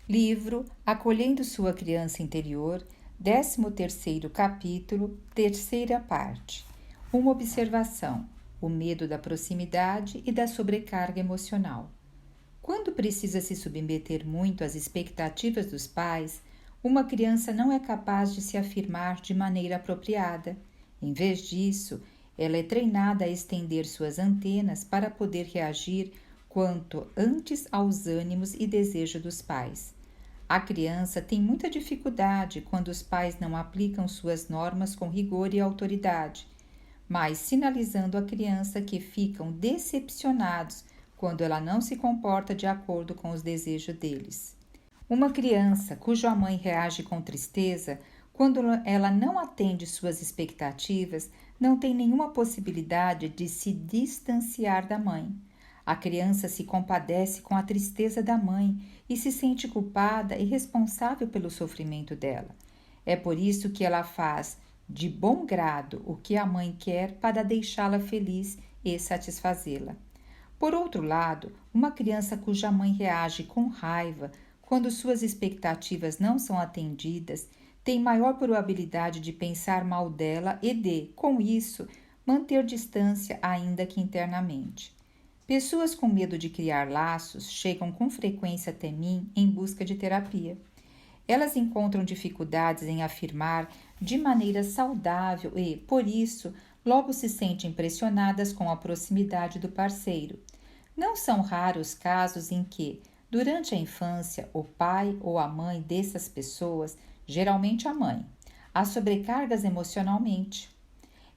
Livro Acolhendo Sua Criança Interior, 13º capítulo, terceira parte. Uma observação: o medo da proximidade e da sobrecarga emocional. Quando precisa se submeter muito às expectativas dos pais, uma criança não é capaz de se afirmar de maneira apropriada. Em vez disso, ela é treinada a estender suas antenas para poder reagir quanto antes aos ânimos e desejos dos pais. A criança tem muita dificuldade quando os pais não aplicam suas normas com rigor e autoridade, mas sinalizando à criança que ficam decepcionados quando ela não se comporta de acordo com os desejos deles. Uma criança cuja mãe reage com tristeza quando ela não atende suas expectativas não tem nenhuma possibilidade de se distanciar da mãe. A criança se compadece com a tristeza da mãe e se sente culpada e responsável pelo sofrimento dela. É por isso que ela faz de bom grado o que a mãe quer para deixá-la feliz e satisfazê-la. Por outro lado, uma criança cuja mãe reage com raiva quando suas expectativas não são atendidas tem maior probabilidade de pensar mal dela e de, com isso, manter distância ainda que internamente. Pessoas com medo de criar laços chegam com frequência até mim em busca de terapia. Elas encontram dificuldades em afirmar de maneira saudável e, por isso, logo se sentem pressionadas com a proximidade do parceiro. Não são raros casos em que, durante a infância, o pai ou a mãe dessas pessoas, geralmente a mãe, as sobrecargas emocionalmente.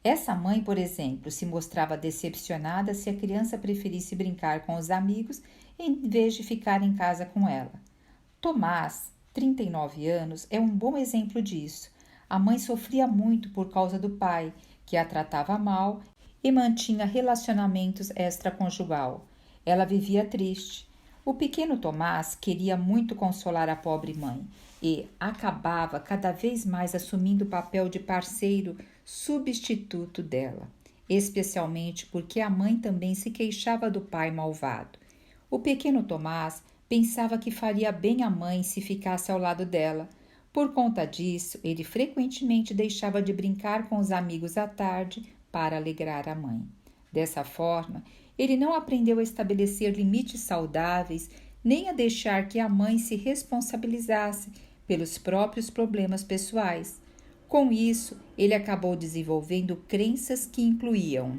Essa mãe, por exemplo, se mostrava decepcionada se a criança preferisse brincar com os amigos em vez de ficar em casa com ela. Tomás, 39 anos, é um bom exemplo disso. A mãe sofria muito por causa do pai, que a tratava mal e mantinha relacionamentos extraconjugal. Ela vivia triste. O pequeno Tomás queria muito consolar a pobre mãe e acabava cada vez mais assumindo o papel de parceiro substituto dela, especialmente porque a mãe também se queixava do pai malvado. O pequeno Tomás pensava que faria bem à mãe se ficasse ao lado dela. Por conta disso, ele frequentemente deixava de brincar com os amigos à tarde para alegrar a mãe. Dessa forma, ele não aprendeu a estabelecer limites saudáveis nem a deixar que a mãe se responsabilizasse pelos próprios problemas pessoais. Com isso, ele acabou desenvolvendo crenças que incluíam: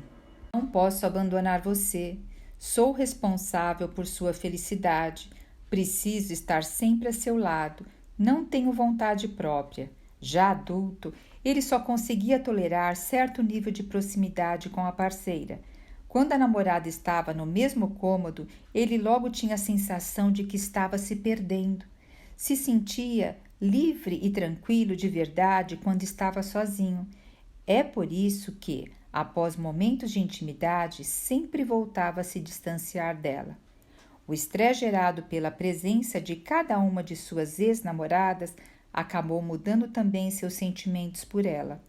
não posso abandonar você, sou responsável por sua felicidade, preciso estar sempre a seu lado, não tenho vontade própria. Já adulto, ele só conseguia tolerar certo nível de proximidade com a parceira. Quando a namorada estava no mesmo cômodo, ele logo tinha a sensação de que estava se perdendo. Se sentia livre e tranquilo de verdade quando estava sozinho. É por isso que, após momentos de intimidade, sempre voltava a se distanciar dela. O estresse gerado pela presença de cada uma de suas ex-namoradas acabou mudando também seus sentimentos por ela.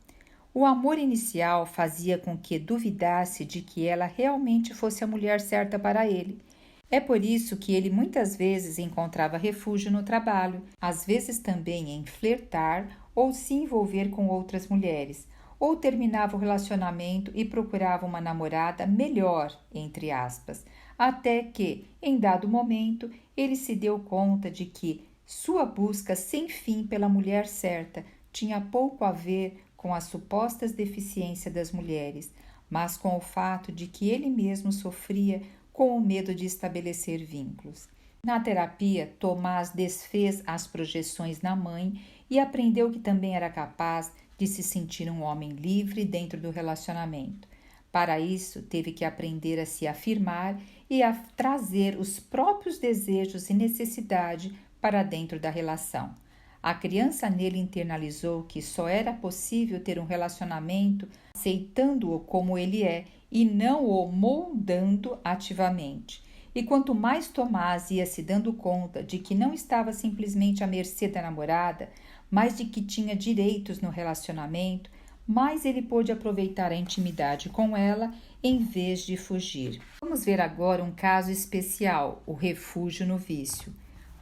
O amor inicial fazia com que duvidasse de que ela realmente fosse a mulher certa para ele. É por isso que ele muitas vezes encontrava refúgio no trabalho, às vezes também em flertar ou se envolver com outras mulheres, ou terminava o relacionamento e procurava uma namorada melhor, entre aspas, até que, em dado momento, ele se deu conta de que sua busca sem fim pela mulher certa tinha pouco a ver com as supostas deficiências das mulheres, mas com o fato de que ele mesmo sofria com o medo de estabelecer vínculos. Na terapia, Tomás desfez as projeções na mãe e aprendeu que também era capaz de se sentir um homem livre dentro do relacionamento. Para isso, teve que aprender a se afirmar e a trazer os próprios desejos e necessidade para dentro da relação. A criança nele internalizou que só era possível ter um relacionamento aceitando-o como ele é e não o moldando ativamente. E quanto mais Tomás ia se dando conta de que não estava simplesmente à mercê da namorada, mas de que tinha direitos no relacionamento, mais ele pôde aproveitar a intimidade com ela em vez de fugir. Vamos ver agora um caso especial, o refúgio no vício.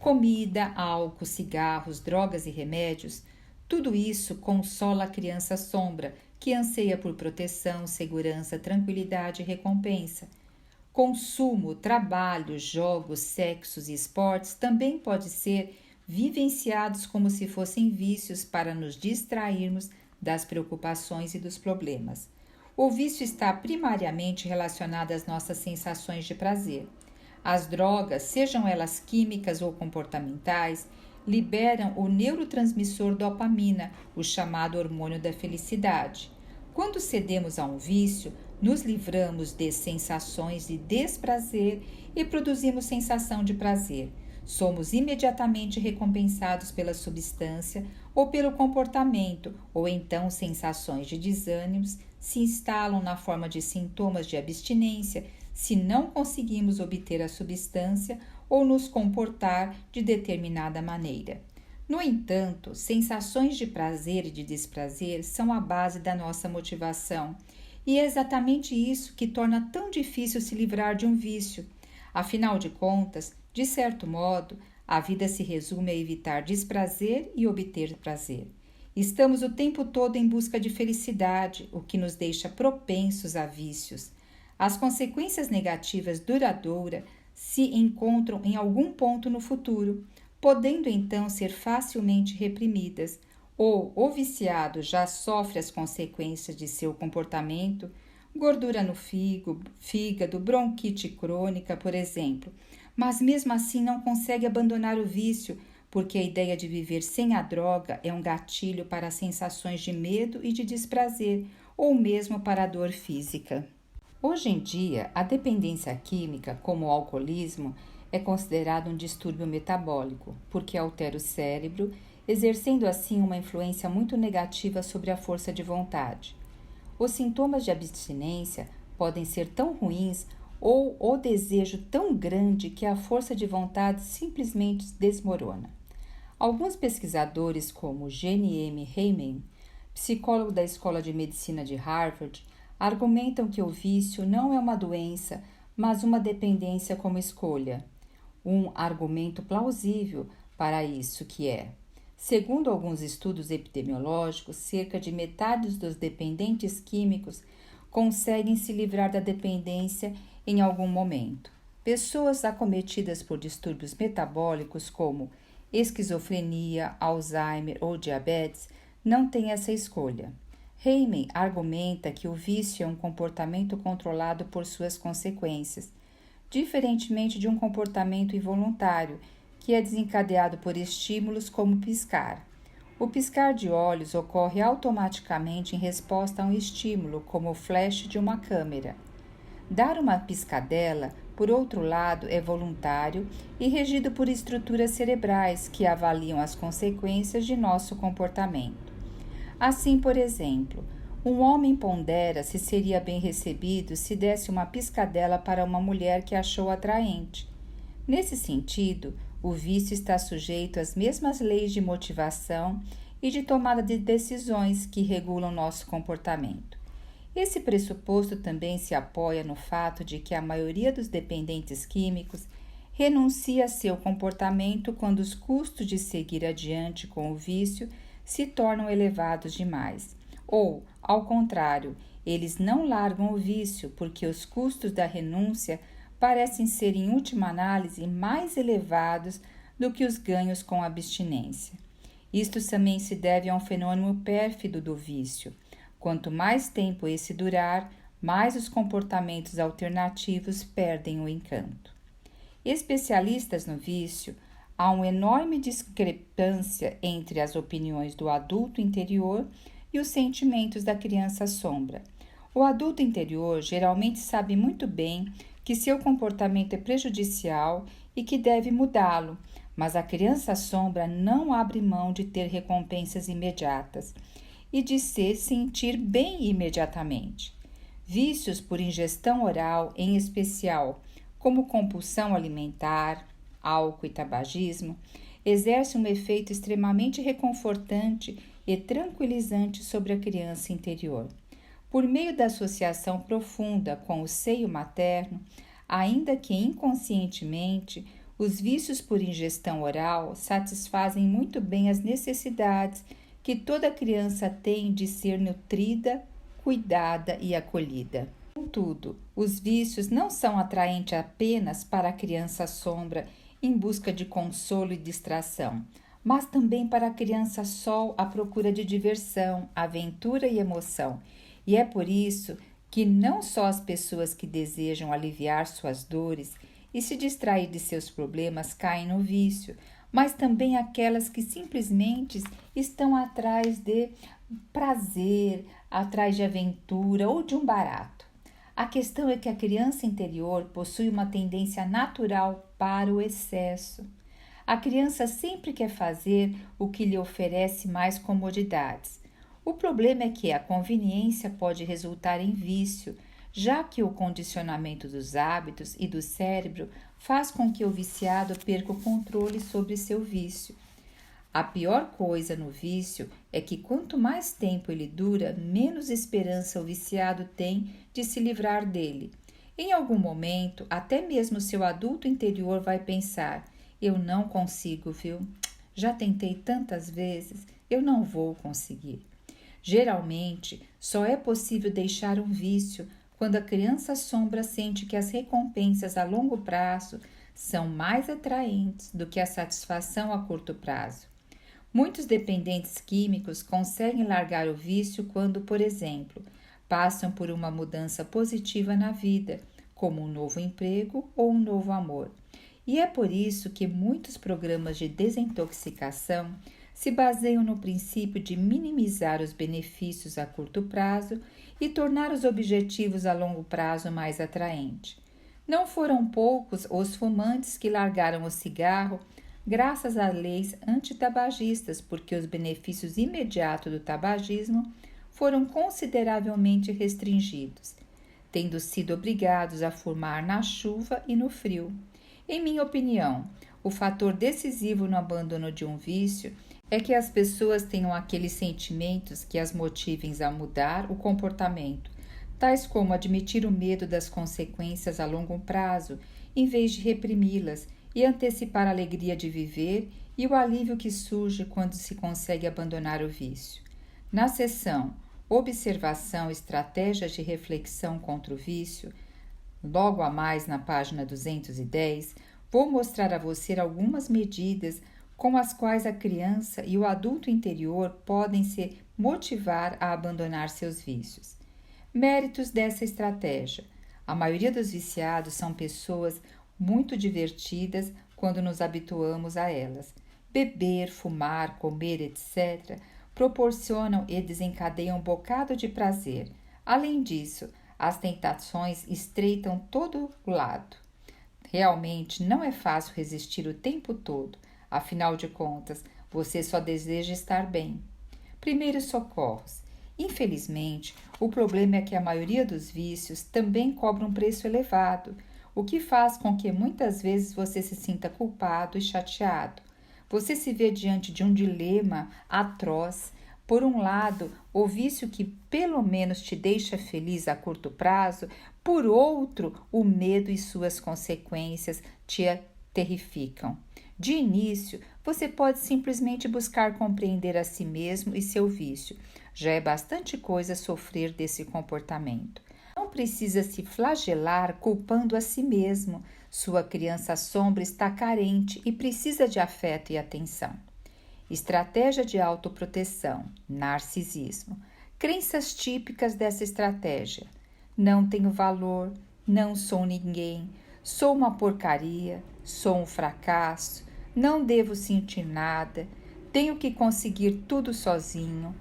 Comida, álcool, cigarros, drogas e remédios, tudo isso consola a criança sombra, que anseia por proteção, segurança, tranquilidade e recompensa. Consumo, trabalho, jogos, sexos e esportes também pode ser vivenciados como se fossem vícios para nos distrairmos das preocupações e dos problemas. O vício está primariamente relacionado às nossas sensações de prazer. As drogas, sejam elas químicas ou comportamentais, liberam o neurotransmissor dopamina, o chamado hormônio da felicidade. Quando cedemos a um vício, nos livramos de sensações de desprazer e produzimos sensação de prazer. Somos imediatamente recompensados pela substância ou pelo comportamento, ou então sensações de desânimos se instalam na forma de sintomas de abstinência se não conseguimos obter a substância ou nos comportar de determinada maneira. No entanto, sensações de prazer e de desprazer são a base da nossa motivação, e é exatamente isso que torna tão difícil se livrar de um vício. Afinal de contas, de certo modo, a vida se resume a evitar desprazer e obter prazer. Estamos o tempo todo em busca de felicidade, o que nos deixa propensos a vícios. As consequências negativas duradouras se encontram em algum ponto no futuro, podendo então ser facilmente reprimidas, ou o viciado já sofre as consequências de seu comportamento, gordura no fígado, bronquite crônica, por exemplo, mas mesmo assim não consegue abandonar o vício, porque a ideia de viver sem a droga é um gatilho para sensações de medo e de desprazer, ou mesmo para a dor física. Hoje em dia, a dependência química, como o alcoolismo, é considerado um distúrbio metabólico, porque altera o cérebro, exercendo assim uma influência muito negativa sobre a força de vontade. Os sintomas de abstinência podem ser tão ruins ou o desejo tão grande que a força de vontade simplesmente desmorona. Alguns pesquisadores, como Jenny M. Heyman, psicólogo da Escola de Medicina de Harvard, argumentam que o vício não é uma doença, mas uma dependência como escolha. Um argumento plausível para isso que é. Segundo alguns estudos epidemiológicos, cerca de metade dos dependentes químicos conseguem se livrar da dependência em algum momento. Pessoas acometidas por distúrbios metabólicos como esquizofrenia, Alzheimer ou diabetes não têm essa escolha. Heyman argumenta que o vício é um comportamento controlado por suas consequências, diferentemente de um comportamento involuntário, que é desencadeado por estímulos como piscar. O piscar de olhos ocorre automaticamente em resposta a um estímulo, como o flash de uma câmera. Dar uma piscadela, por outro lado, é voluntário e regido por estruturas cerebrais que avaliam as consequências de nosso comportamento. Assim, por exemplo, um homem pondera se seria bem recebido se desse uma piscadela para uma mulher que achou atraente. Nesse sentido, o vício está sujeito às mesmas leis de motivação e de tomada de decisões que regulam nosso comportamento. Esse pressuposto também se apoia no fato de que a maioria dos dependentes químicos renuncia a seu comportamento quando os custos de seguir adiante com o vício se tornam elevados demais. Ou, ao contrário, eles não largam o vício porque os custos da renúncia parecem ser, em última análise, mais elevados do que os ganhos com a abstinência. Isto também se deve a um fenômeno pérfido do vício. Quanto mais tempo esse durar, mais os comportamentos alternativos perdem o encanto. Especialistas no vício, há uma enorme discrepância entre as opiniões do adulto interior e os sentimentos da criança sombra. O adulto interior geralmente sabe muito bem que seu comportamento é prejudicial e que deve mudá-lo, mas a criança sombra não abre mão de ter recompensas imediatas e de se sentir bem imediatamente. Vícios por ingestão oral, em especial, como compulsão alimentar, álcool e tabagismo, exercem um efeito extremamente reconfortante e tranquilizante sobre a criança interior. Por meio da associação profunda com o seio materno, ainda que inconscientemente, Os vícios por ingestão oral satisfazem muito bem as necessidades que toda criança tem de ser nutrida, cuidada e acolhida. Contudo, os vícios não são atraentes apenas para a criança sombra em busca de consolo e distração, mas também para a criança sol à procura de diversão, aventura e emoção. E é por isso que não só as pessoas que desejam aliviar suas dores e se distrair de seus problemas caem no vício, mas também aquelas que simplesmente estão atrás de prazer, atrás de aventura ou de um barato. A questão é que a criança interior possui uma tendência natural para o excesso. A criança sempre quer fazer o que lhe oferece mais comodidades. O problema é que a conveniência pode resultar em vício, já que o condicionamento dos hábitos e do cérebro faz com que o viciado perca o controle sobre seu vício. A pior coisa no vício é que quanto mais tempo ele dura, menos esperança o viciado tem de se livrar dele. Em algum momento, até mesmo seu adulto interior vai pensar: eu não consigo, viu? Já tentei tantas vezes, eu não vou conseguir. Geralmente, só é possível deixar um vício quando a criança sombra sente que as recompensas a longo prazo são mais atraentes do que a satisfação a curto prazo. Muitos dependentes químicos conseguem largar o vício quando, por exemplo, passam por uma mudança positiva na vida, como um novo emprego ou um novo amor. E é por isso que muitos programas de desintoxicação se baseiam no princípio de minimizar os benefícios a curto prazo e tornar os objetivos a longo prazo mais atraentes. Não foram poucos os fumantes que largaram o cigarro graças a leis antitabagistas, porque os benefícios imediatos do tabagismo foram consideravelmente restringidos, tendo sido obrigados a fumar na chuva e no frio. Em minha opinião, o fator decisivo no abandono de um vício é que as pessoas tenham aqueles sentimentos que as motivem a mudar o comportamento, tais como admitir o medo das consequências a longo prazo, em vez de reprimi-las, e antecipar a alegria de viver e o alívio que surge quando se consegue abandonar o vício. Na seção Observação, Estratégias de Reflexão contra o Vício, logo a mais na página 210, vou mostrar a você algumas medidas com as quais a criança e o adulto interior podem se motivar a abandonar seus vícios. Méritos dessa estratégia. A maioria dos viciados são pessoas muito divertidas quando nos habituamos a elas. Beber, fumar, comer, etc., proporcionam e desencadeiam um bocado de prazer. Além disso, as tentações estreitam todo o lado. Realmente não é fácil resistir o tempo todo. Afinal de contas, você só deseja estar bem. Primeiros socorros. Infelizmente, o problema é que a maioria dos vícios também cobra um preço elevado, o que faz com que muitas vezes você se sinta culpado e chateado. Você se vê diante de um dilema atroz. Por um lado, o vício que pelo menos te deixa feliz a curto prazo, por outro, o medo e suas consequências te terrificam. De início, você pode simplesmente buscar compreender a si mesmo e seu vício. Já é bastante coisa sofrer desse comportamento. Não precisa se flagelar culpando a si mesmo. Sua criança sombra está carente e precisa de afeto e atenção. Estratégia de autoproteção, narcisismo. Crenças típicas dessa estratégia. Não tenho valor, não sou ninguém, sou uma porcaria, sou um fracasso, não devo sentir nada, tenho que conseguir tudo sozinho,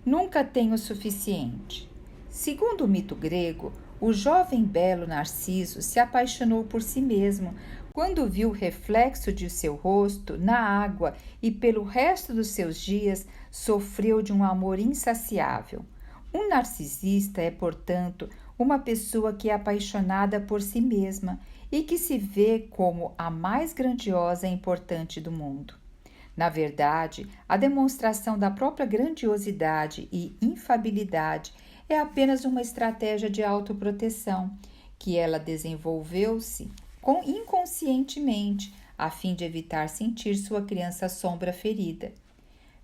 nunca tenho o suficiente. Segundo o mito grego, o jovem belo Narciso se apaixonou por si mesmo quando viu o reflexo de seu rosto na água e pelo resto dos seus dias sofreu de um amor insaciável. Um narcisista é, portanto, uma pessoa que é apaixonada por si mesma e que se vê como a mais grandiosa e importante do mundo. Na verdade, a demonstração da própria grandiosidade e infabilidade é apenas uma estratégia de autoproteção, que ela desenvolveu-se inconscientemente a fim de evitar sentir sua criança sombra ferida.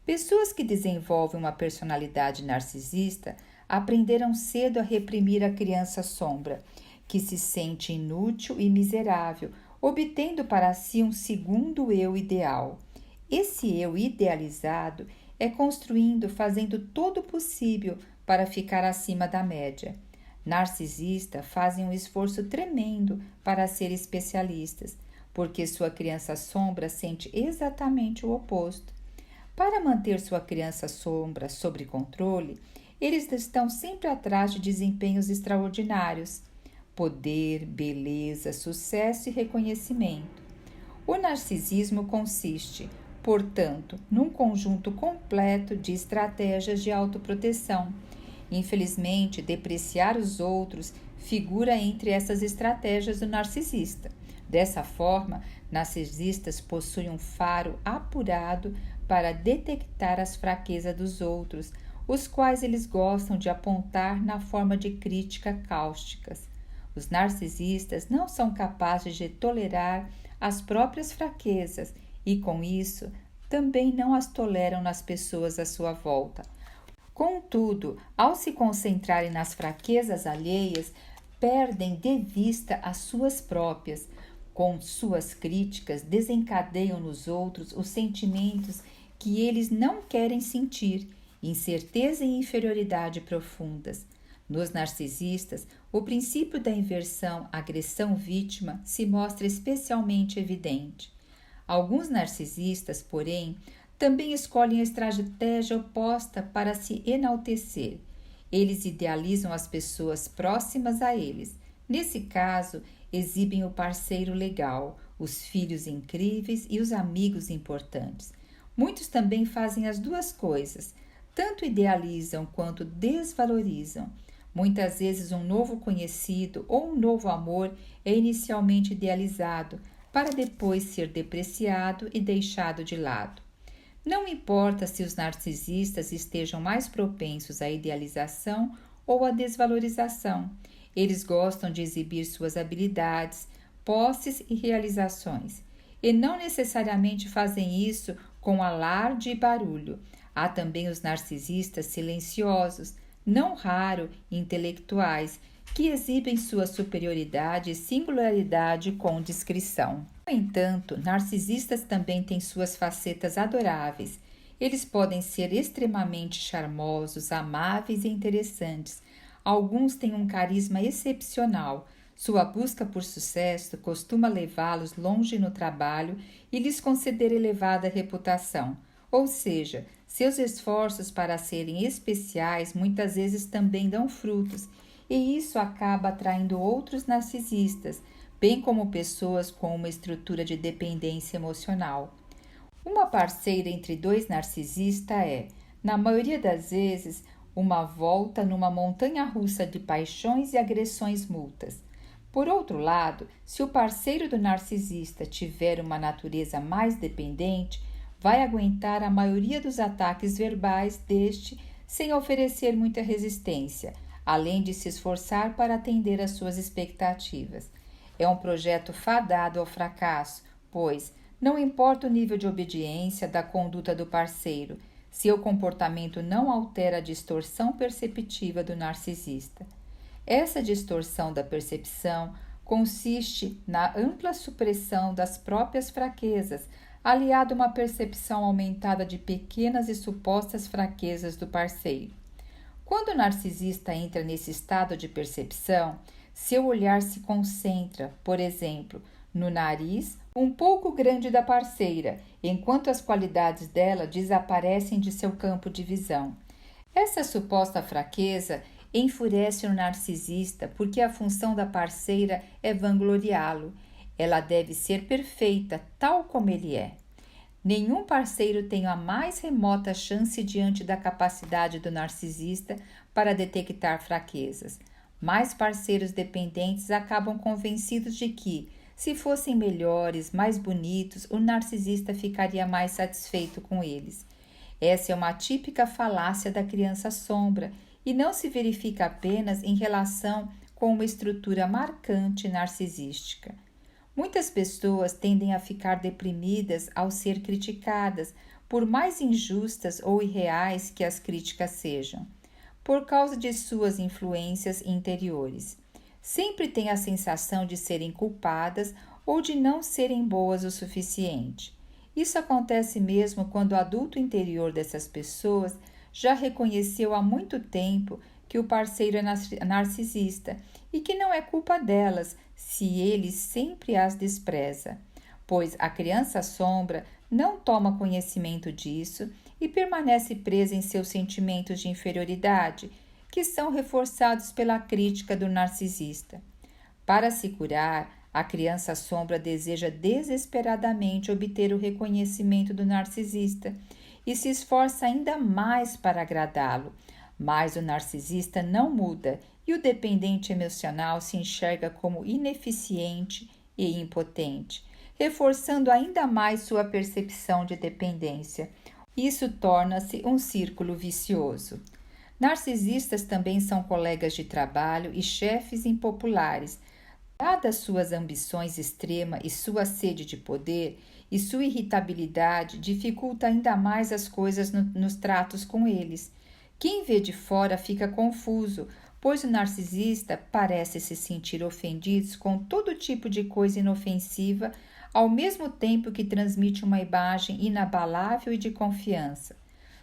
Pessoas que desenvolvem uma personalidade narcisista aprenderam cedo a reprimir a criança sombra, que se sente inútil e miserável, obtendo para si um segundo eu ideal. Esse eu idealizado é construindo, fazendo todo o possível para ficar acima da média. Narcisistas fazem um esforço tremendo para ser especialistas, porque sua criança sombra sente exatamente o oposto. Para manter sua criança sombra sob controle, eles estão sempre atrás de desempenhos extraordinários, poder, beleza, sucesso e reconhecimento. O narcisismo consiste, portanto, num conjunto completo de estratégias de autoproteção. Infelizmente, depreciar os outros figura entre essas estratégias do narcisista. Dessa forma, narcisistas possuem um faro apurado para detectar as fraquezas dos outros, os quais eles gostam de apontar na forma de críticas cáusticas. Os narcisistas não são capazes de tolerar as próprias fraquezas e, com isso, também não as toleram nas pessoas à sua volta. Contudo, ao se concentrarem nas fraquezas alheias, perdem de vista as suas próprias. Com suas críticas, desencadeiam nos outros os sentimentos que eles não querem sentir, incerteza e inferioridade profundas. Nos narcisistas, o princípio da inversão agressão-vítima se mostra especialmente evidente. Alguns narcisistas, porém, também escolhem a estratégia oposta para se enaltecer. Eles idealizam as pessoas próximas a eles. Nesse caso, exibem o parceiro legal, os filhos incríveis e os amigos importantes. Muitos também fazem as duas coisas, tanto idealizam quanto desvalorizam. Muitas vezes um novo conhecido ou um novo amor é inicialmente idealizado, para depois ser depreciado e deixado de lado. Não importa se os narcisistas estejam mais propensos à idealização ou à desvalorização, eles gostam de exibir suas habilidades, posses e realizações, e não necessariamente fazem isso com alarde e barulho. Há também os narcisistas silenciosos, não raro intelectuais, que exibem sua superioridade e singularidade com discrição. No entanto, narcisistas também têm suas facetas adoráveis. Eles podem ser extremamente charmosos, amáveis e interessantes. Alguns têm um carisma excepcional. Sua busca por sucesso costuma levá-los longe no trabalho e lhes conceder elevada reputação. Ou seja, seus esforços para serem especiais muitas vezes também dão frutos, e isso acaba atraindo outros narcisistas, bem como pessoas com uma estrutura de dependência emocional. Uma parceira entre dois narcisistas é, na maioria das vezes, uma volta numa montanha-russa de paixões e agressões mútuas. Por outro lado, se o parceiro do narcisista tiver uma natureza mais dependente, vai aguentar a maioria dos ataques verbais deste sem oferecer muita resistência, além de se esforçar para atender às suas expectativas. É um projeto fadado ao fracasso, pois não importa o nível de obediência da conduta do parceiro, seu comportamento não altera a distorção perceptiva do narcisista. Essa distorção da percepção consiste na ampla supressão das próprias fraquezas, aliado a uma percepção aumentada de pequenas e supostas fraquezas do parceiro. Quando o narcisista entra nesse estado de percepção, seu olhar se concentra, por exemplo, no nariz um pouco grande da parceira, enquanto as qualidades dela desaparecem de seu campo de visão. Essa suposta fraqueza enfurece o narcisista porque a função da parceira é vangloriá-lo. Ela deve ser perfeita, tal como ele é. Nenhum parceiro tem a mais remota chance diante da capacidade do narcisista para detectar fraquezas. Mais parceiros dependentes acabam convencidos de que, se fossem melhores, mais bonitos, o narcisista ficaria mais satisfeito com eles. Essa é uma típica falácia da criança sombra e não se verifica apenas em relação com uma estrutura marcante narcisística. Muitas pessoas tendem a ficar deprimidas ao ser criticadas, por mais injustas ou irreais que as críticas sejam, por causa de suas influências interiores. Sempre têm a sensação de serem culpadas ou de não serem boas o suficiente. Isso acontece mesmo quando o adulto interior dessas pessoas já reconheceu há muito tempo que o parceiro é narcisista e que não é culpa delas se ele sempre as despreza, pois a criança sombra não toma conhecimento disso e permanece presa em seus sentimentos de inferioridade, que são reforçados pela crítica do narcisista. Para se curar, a criança sombra deseja desesperadamente obter o reconhecimento do narcisista e se esforça ainda mais para agradá-lo, mas o narcisista não muda e o dependente emocional se enxerga como ineficiente e impotente, reforçando ainda mais sua percepção de dependência. Isso torna-se um círculo vicioso. Narcisistas também são colegas de trabalho e chefes impopulares. Dadas suas ambições extremas e sua sede de poder, e sua irritabilidade dificulta ainda mais as coisas nos tratos com eles. Quem vê de fora fica confuso, pois o narcisista parece se sentir ofendido com todo tipo de coisa inofensiva, ao mesmo tempo que transmite uma imagem inabalável e de confiança.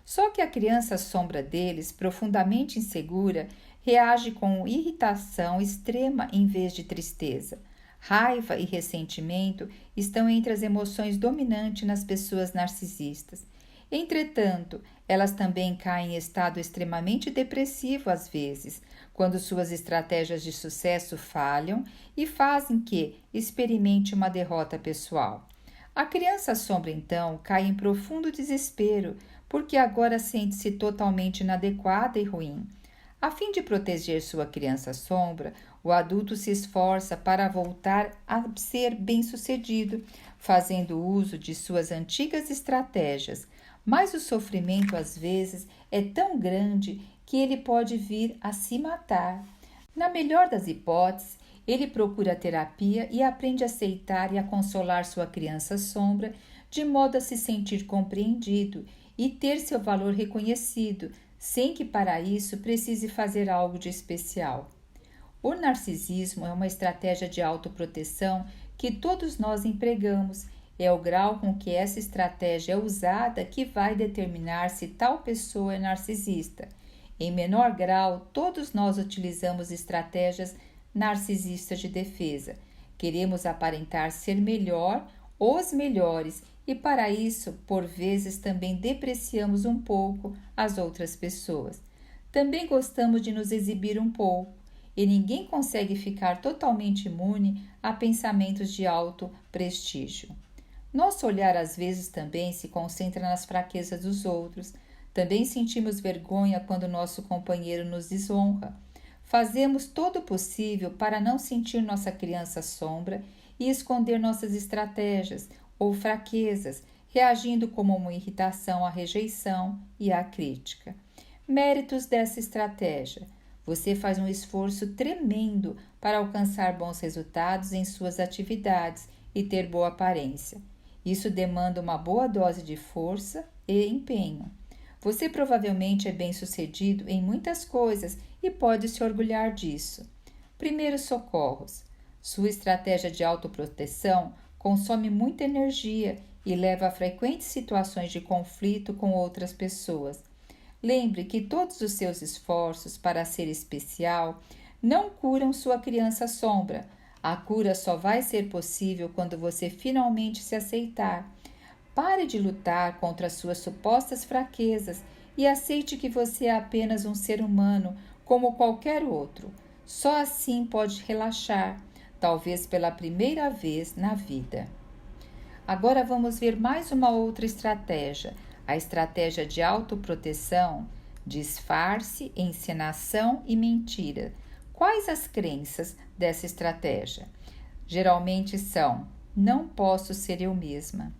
Só que a criança sombra deles, profundamente insegura, reage com irritação extrema em vez de tristeza. Raiva e ressentimento estão entre as emoções dominantes nas pessoas narcisistas. Entretanto, elas também caem em estado extremamente depressivo às vezes, quando suas estratégias de sucesso falham e fazem que experimente uma derrota pessoal. A criança sombra, então, cai em profundo desespero, porque agora sente-se totalmente inadequada e ruim. A fim de proteger sua criança sombra, o adulto se esforça para voltar a ser bem-sucedido, fazendo uso de suas antigas estratégias, mas o sofrimento às vezes é tão grande que ele pode vir a se matar. Na melhor das hipóteses, ele procura terapia e aprende a aceitar e a consolar sua criança sombra, de modo a se sentir compreendido e ter seu valor reconhecido, sem que para isso precise fazer algo de especial. O narcisismo é uma estratégia de autoproteção que todos nós empregamos. É o grau com que essa estratégia é usada que vai determinar se tal pessoa é narcisista. Em menor grau, todos nós utilizamos estratégias narcisistas de defesa. Queremos aparentar ser melhor ou os melhores e, para isso, por vezes também depreciamos um pouco as outras pessoas. Também gostamos de nos exibir um pouco, e ninguém consegue ficar totalmente imune a pensamentos de alto prestígio. Nosso olhar às vezes também se concentra nas fraquezas dos outros. Também sentimos vergonha quando nosso companheiro nos desonra. Fazemos todo o possível para não sentir nossa criança sombra e esconder nossas estratégias ou fraquezas, reagindo como uma irritação à rejeição e à crítica. Méritos dessa estratégia. Você faz um esforço tremendo para alcançar bons resultados em suas atividades e ter boa aparência. Isso demanda uma boa dose de força e empenho. Você provavelmente é bem-sucedido em muitas coisas e pode se orgulhar disso. Primeiros socorros. Sua estratégia de autoproteção consome muita energia e leva a frequentes situações de conflito com outras pessoas. Lembre que todos os seus esforços para ser especial não curam sua criança sombra. A cura só vai ser possível quando você finalmente se aceitar. Pare de lutar contra suas supostas fraquezas e aceite que você é apenas um ser humano como qualquer outro. Só assim pode relaxar, talvez pela primeira vez na vida. Agora vamos ver mais uma outra estratégia, a estratégia de autoproteção, disfarce, encenação e mentira. Quais as crenças dessa estratégia? Geralmente são: não posso ser eu mesma,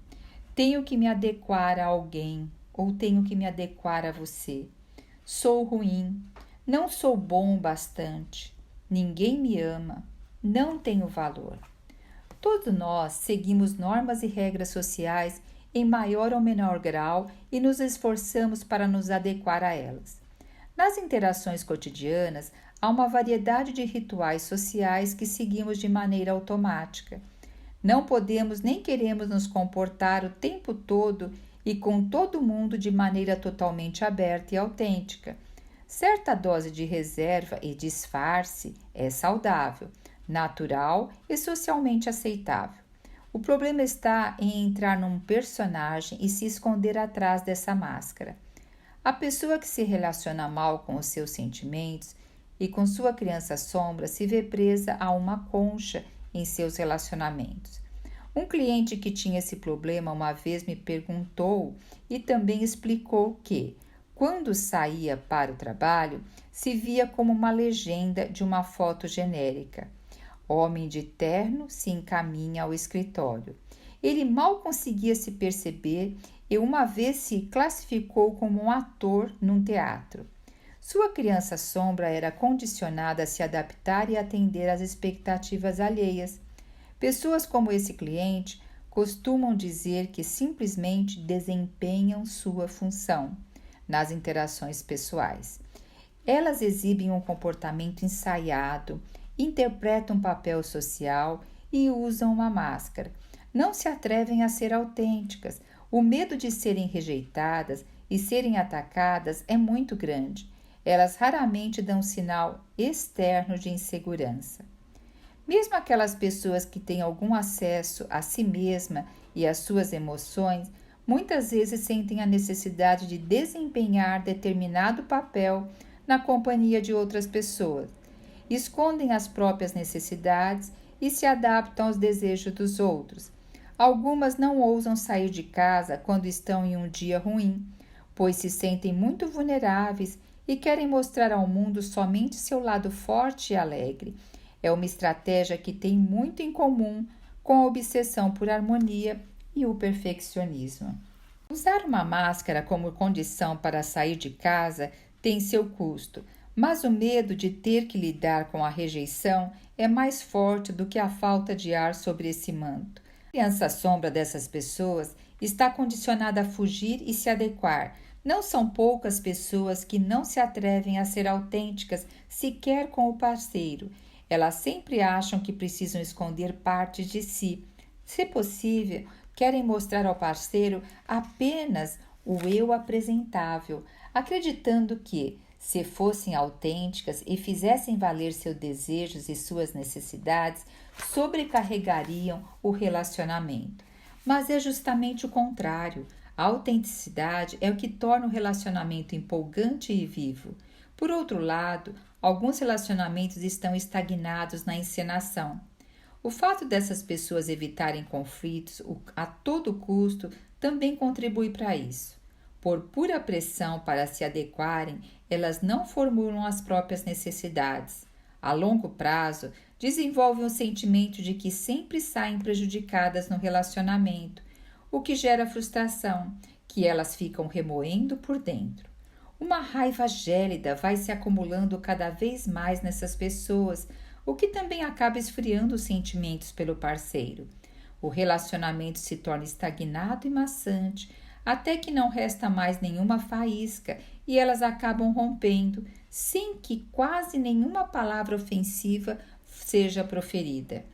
tenho que me adequar a alguém ou tenho que me adequar a você, sou ruim, não sou bom o bastante, ninguém me ama, não tenho valor. Todos nós seguimos normas e regras sociais em maior ou menor grau e nos esforçamos para nos adequar a elas. Nas interações cotidianas, há uma variedade de rituais sociais que seguimos de maneira automática. Não podemos nem queremos nos comportar o tempo todo e com todo mundo de maneira totalmente aberta e autêntica. Certa dose de reserva e disfarce é saudável, natural e socialmente aceitável. O problema está em entrar num personagem e se esconder atrás dessa máscara. A pessoa que se relaciona mal com os seus sentimentos e com sua criança sombra se vê presa a uma concha em seus relacionamentos. Um cliente que tinha esse problema uma vez me perguntou e também explicou que, quando saía para o trabalho, se via como uma legenda de uma foto genérica. Homem de terno se encaminha ao escritório. Ele mal conseguia se perceber e uma vez se classificou como um ator num teatro. Sua criança sombra era condicionada a se adaptar e atender às expectativas alheias. Pessoas como esse cliente costumam dizer que simplesmente desempenham sua função nas interações pessoais. Elas exibem um comportamento ensaiado, interpretam um papel social e usam uma máscara. Não se atrevem a ser autênticas. O medo de serem rejeitadas e serem atacadas é muito grande. Elas raramente dão sinal externo de insegurança. Mesmo aquelas pessoas que têm algum acesso a si mesma e às suas emoções, muitas vezes sentem a necessidade de desempenhar determinado papel na companhia de outras pessoas. Escondem as próprias necessidades e se adaptam aos desejos dos outros. Algumas não ousam sair de casa quando estão em um dia ruim, pois se sentem muito vulneráveis e querem mostrar ao mundo somente seu lado forte e alegre. É uma estratégia que tem muito em comum com a obsessão por harmonia e o perfeccionismo. Usar uma máscara como condição para sair de casa tem seu custo, mas o medo de ter que lidar com a rejeição é mais forte do que a falta de ar sobre esse manto. A criança sombra dessas pessoas está condicionada a fugir e se adequar. Não são poucas pessoas que não se atrevem a ser autênticas sequer com o parceiro. Elas sempre acham que precisam esconder partes de si. Se possível, querem mostrar ao parceiro apenas o eu apresentável, acreditando que, se fossem autênticas e fizessem valer seus desejos e suas necessidades, sobrecarregariam o relacionamento. Mas é justamente o contrário. A autenticidade é o que torna o relacionamento empolgante e vivo. Por outro lado, alguns relacionamentos estão estagnados na encenação. O fato dessas pessoas evitarem conflitos a todo custo também contribui para isso. Por pura pressão para se adequarem, elas não formulam as próprias necessidades. A longo prazo, desenvolvem o sentimento de que sempre saem prejudicadas no relacionamento, o que gera frustração, que elas ficam remoendo por dentro. Uma raiva gélida vai se acumulando cada vez mais nessas pessoas, o que também acaba esfriando os sentimentos pelo parceiro. O relacionamento se torna estagnado e maçante, até que não resta mais nenhuma faísca e elas acabam rompendo, sem que quase nenhuma palavra ofensiva seja proferida.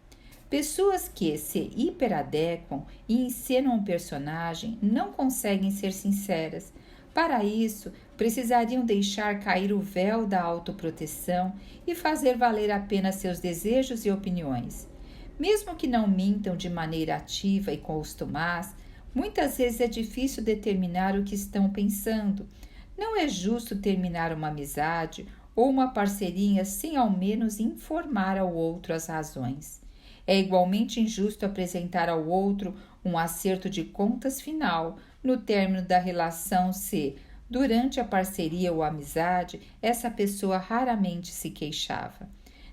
Pessoas que se hiperadequam e encenam um personagem não conseguem ser sinceras. Para isso, precisariam deixar cair o véu da autoproteção e fazer valer apenas seus desejos e opiniões. Mesmo que não mintam de maneira ativa e costumaz, muitas vezes é difícil determinar o que estão pensando. Não é justo terminar uma amizade ou uma parceria sem ao menos informar ao outro as razões. É igualmente injusto apresentar ao outro um acerto de contas final no término da relação se, durante a parceria ou amizade, essa pessoa raramente se queixava.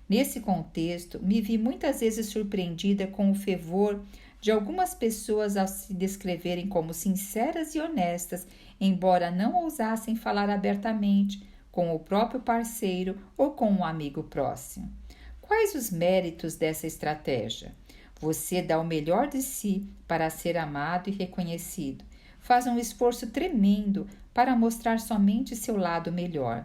Nesse contexto, me vi muitas vezes surpreendida com o fervor de algumas pessoas ao se descreverem como sinceras e honestas, embora não ousassem falar abertamente com o próprio parceiro ou com um amigo próximo. Quais os méritos dessa estratégia? Você dá o melhor de si para ser amado e reconhecido. Faz um esforço tremendo para mostrar somente seu lado melhor.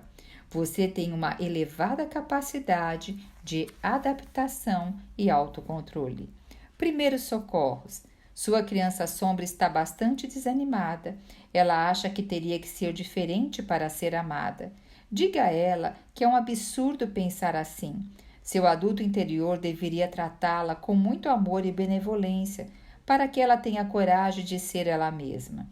Você tem uma elevada capacidade de adaptação e autocontrole. Primeiros socorros. Sua criança sombra está bastante desanimada. Ela acha que teria que ser diferente para ser amada. Diga a ela que é um absurdo pensar assim. Seu adulto interior deveria tratá-la com muito amor e benevolência para que ela tenha coragem de ser ela mesma.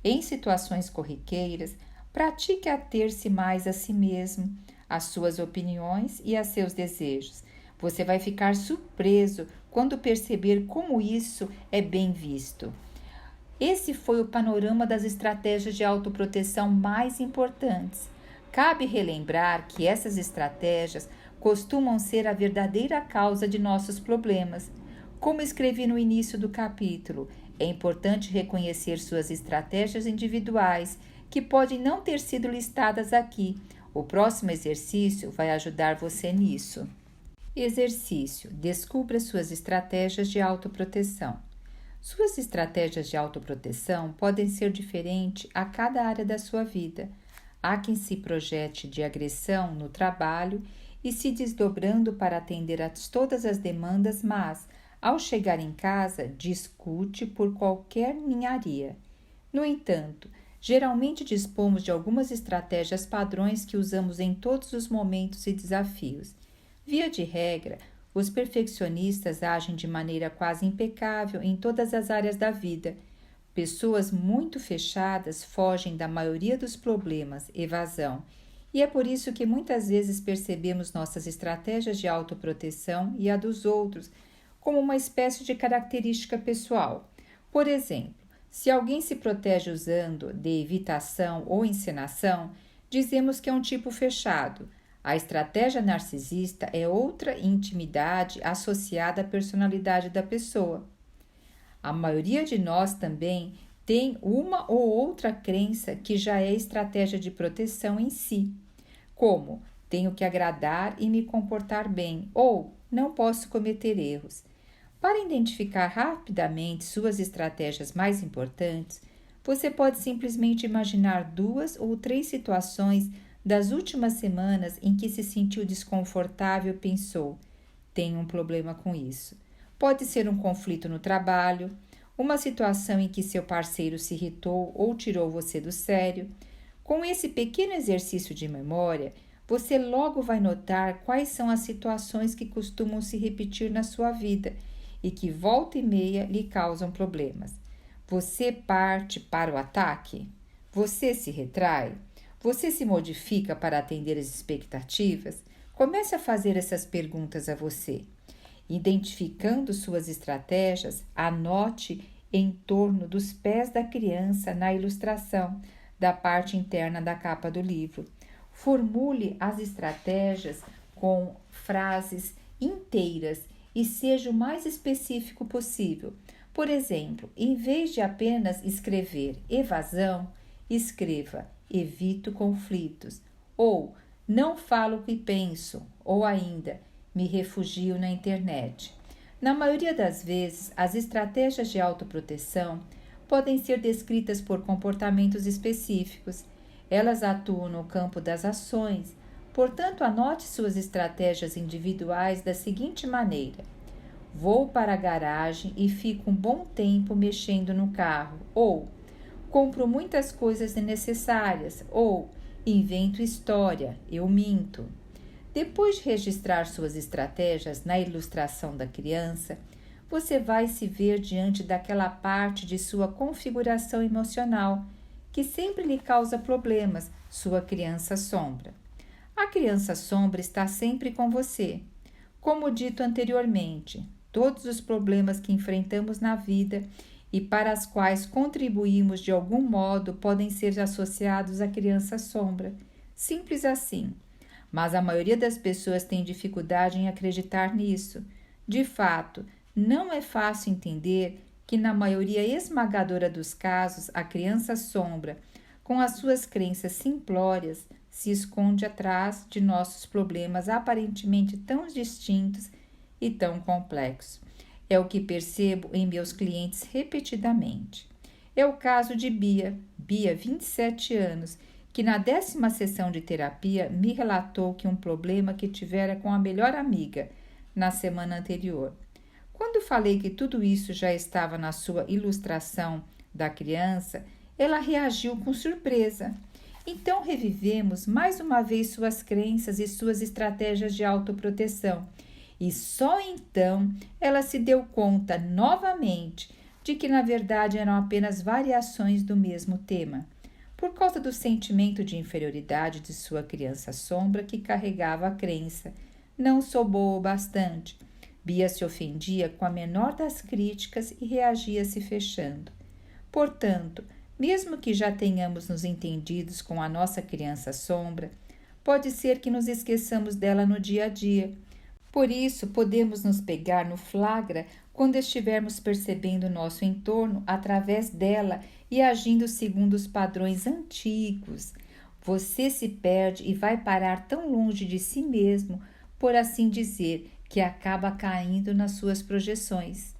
Em situações corriqueiras, pratique ater-se mais a si mesmo, às suas opiniões e a seus desejos. Você vai ficar surpreso quando perceber como isso é bem visto. Esse foi o panorama das estratégias de autoproteção mais importantes. Cabe relembrar que essas estratégias costumam ser a verdadeira causa de nossos problemas. Como escrevi no início do capítulo, é importante reconhecer suas estratégias individuais, que podem não ter sido listadas aqui. O próximo exercício vai ajudar você nisso. Exercício: descubra suas estratégias de autoproteção. Suas estratégias de autoproteção podem ser diferentes a cada área da sua vida. Há quem se projete de agressão no trabalho e se desdobrando para atender a todas as demandas, mas, ao chegar em casa, discute por qualquer ninharia. No entanto, geralmente dispomos de algumas estratégias padrões que usamos em todos os momentos e desafios. Via de regra, os perfeccionistas agem de maneira quase impecável em todas as áreas da vida. Pessoas muito fechadas fogem da maioria dos problemas, evasão, e é por isso que muitas vezes percebemos nossas estratégias de autoproteção e a dos outros como uma espécie de característica pessoal. Por exemplo, se alguém se protege usando de evitação ou encenação, dizemos que é um tipo fechado. A estratégia narcisista é outra intimidade associada à personalidade da pessoa. A maioria de nós também tem uma ou outra crença que já é estratégia de proteção em si, como tenho que agradar e me comportar bem ou não posso cometer erros. Para identificar rapidamente suas estratégias mais importantes, você pode simplesmente imaginar 2 ou 3 situações das últimas semanas em que se sentiu desconfortável e pensou: tenho um problema com isso. Pode ser um conflito no trabalho, uma situação em que seu parceiro se irritou ou tirou você do sério. Com esse pequeno exercício de memória, você logo vai notar quais são as situações que costumam se repetir na sua vida e que volta e meia lhe causam problemas. Você parte para o ataque? Você se retrai? Você se modifica para atender às expectativas? Comece a fazer essas perguntas a você. Identificando suas estratégias, anote em torno dos pés da criança na ilustração da parte interna da capa do livro. Formule as estratégias com frases inteiras e seja o mais específico possível. Por exemplo, em vez de apenas escrever evasão, escreva evito conflitos, ou não falo o que penso, ou ainda me refugio na internet. Na maioria das vezes, as estratégias de autoproteção podem ser descritas por comportamentos específicos. Elas atuam no campo das ações, portanto, anote suas estratégias individuais da seguinte maneira: vou para a garagem e fico um bom tempo mexendo no carro, ou compro muitas coisas desnecessárias, ou invento história, eu minto. Depois de registrar suas estratégias na ilustração da criança, você vai se ver diante daquela parte de sua configuração emocional que sempre lhe causa problemas, sua criança sombra. A criança sombra está sempre com você. Como dito anteriormente, todos os problemas que enfrentamos na vida e para as quais contribuímos de algum modo podem ser associados à criança sombra. Simples assim. Mas a maioria das pessoas tem dificuldade em acreditar nisso. De fato, não é fácil entender que na maioria esmagadora dos casos a criança sombra, com as suas crenças simplórias, se esconde atrás de nossos problemas aparentemente tão distintos e tão complexos. É o que percebo em meus clientes repetidamente. É o caso de Bia, 27 anos, que na 10ª sessão de terapia me relatou que um problema que tivera com a melhor amiga na semana anterior. Quando falei que tudo isso já estava na sua ilustração da criança, ela reagiu com surpresa. Então revivemos mais uma vez suas crenças e suas estratégias de autoproteção. E só então ela se deu conta novamente de que na verdade eram apenas variações do mesmo tema, por causa do sentimento de inferioridade de sua criança sombra que carregava a crença: não sou boa o bastante. Bia se ofendia com a menor das críticas e reagia se fechando. Portanto, mesmo que já tenhamos nos entendidos com a nossa criança sombra, pode ser que nos esqueçamos dela no dia a dia. Por isso, podemos nos pegar no flagra quando estivermos percebendo nosso entorno através dela e agindo segundo os padrões antigos. Você se perde e vai parar tão longe de si mesmo, por assim dizer, que acaba caindo nas suas projeções.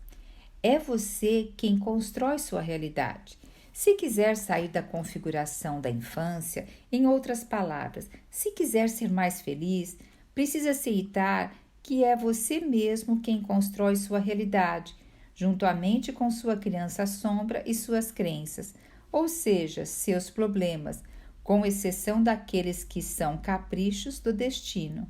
É você quem constrói sua realidade. Se quiser sair da configuração da infância, em outras palavras, se quiser ser mais feliz, precisa aceitar que é você mesmo quem constrói sua realidade, juntamente com sua criança sombra e suas crenças, ou seja, seus problemas, com exceção daqueles que são caprichos do destino.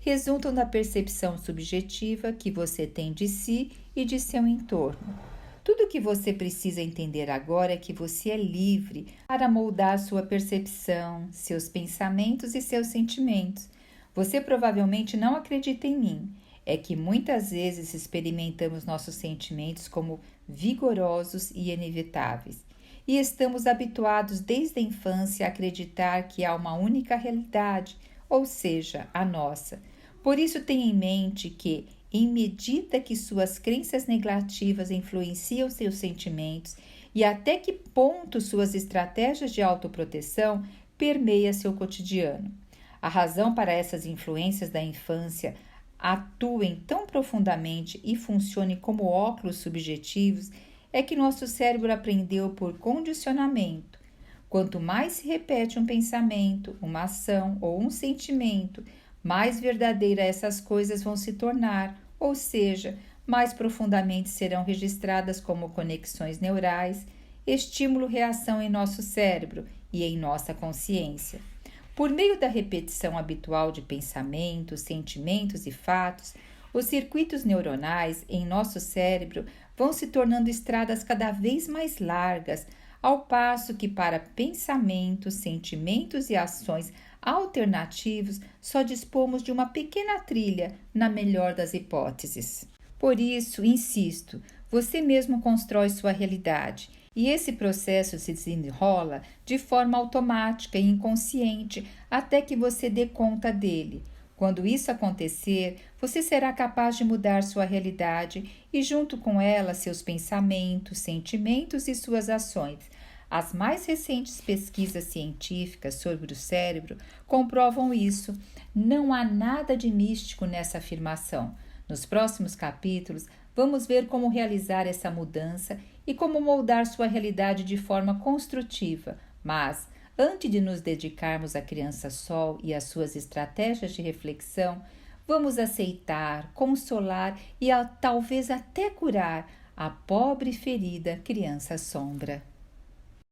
Resultam da percepção subjetiva que você tem de si e de seu entorno. Tudo o que você precisa entender agora é que você é livre para moldar sua percepção, seus pensamentos e seus sentimentos. Você provavelmente não acredita em mim. É que muitas vezes experimentamos nossos sentimentos como vigorosos e inevitáveis. E estamos habituados desde a infância a acreditar que há uma única realidade, ou seja, a nossa. Por isso, tenha em mente que, em medida que suas crenças negativas influenciam seus sentimentos e até que ponto suas estratégias de autoproteção permeiam seu cotidiano. A razão para essas influências da infância atuem tão profundamente e funcionem como óculos subjetivos é que nosso cérebro aprendeu por condicionamento. Quanto mais se repete um pensamento, uma ação ou um sentimento, mais verdadeira essas coisas vão se tornar, ou seja, mais profundamente serão registradas como conexões neurais, estímulo-reação em nosso cérebro e em nossa consciência. Por meio da repetição habitual de pensamentos, sentimentos e fatos, os circuitos neuronais em nosso cérebro vão se tornando estradas cada vez mais largas, ao passo que para pensamentos, sentimentos e ações alternativos só dispomos de uma pequena trilha, na melhor das hipóteses. Por isso, insisto, você mesmo constrói sua realidade e esse processo se desenrola de forma automática e inconsciente até que você dê conta dele. Quando isso acontecer, você será capaz de mudar sua realidade e, junto com ela, seus pensamentos, sentimentos e suas ações. As mais recentes pesquisas científicas sobre o cérebro comprovam isso. Não há nada de místico nessa afirmação. Nos próximos capítulos, vamos ver como realizar essa mudança e como moldar sua realidade de forma construtiva. Mas, antes de nos dedicarmos à criança Sol e às suas estratégias de reflexão, vamos aceitar, consolar e talvez até curar a pobre e ferida criança Sombra.